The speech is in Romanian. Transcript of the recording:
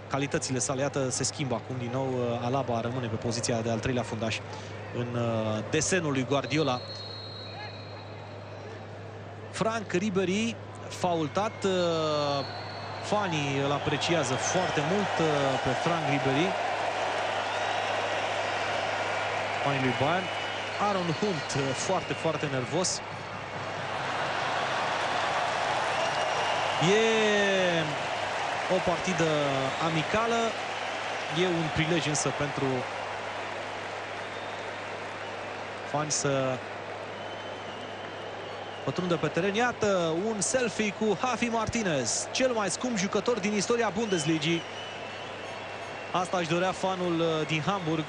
calitățile sale. Iată, se schimbă acum din nou. Alaba rămâne pe poziția de al treilea fundaș în desenul lui Guardiola. Franck Ribéry, faultat. Fanii îl apreciază foarte mult pe Franck Ribéry. Fanii lui Bayern. Aaron Hunt foarte, foarte nervos. E o partidă amicală. E un prilej însă pentru fani să pătrundă pe teren. Iată un selfie cu Javi Martinez, cel mai scump jucător din istoria Bundesligii. Asta își dorea fanul din Hamburg.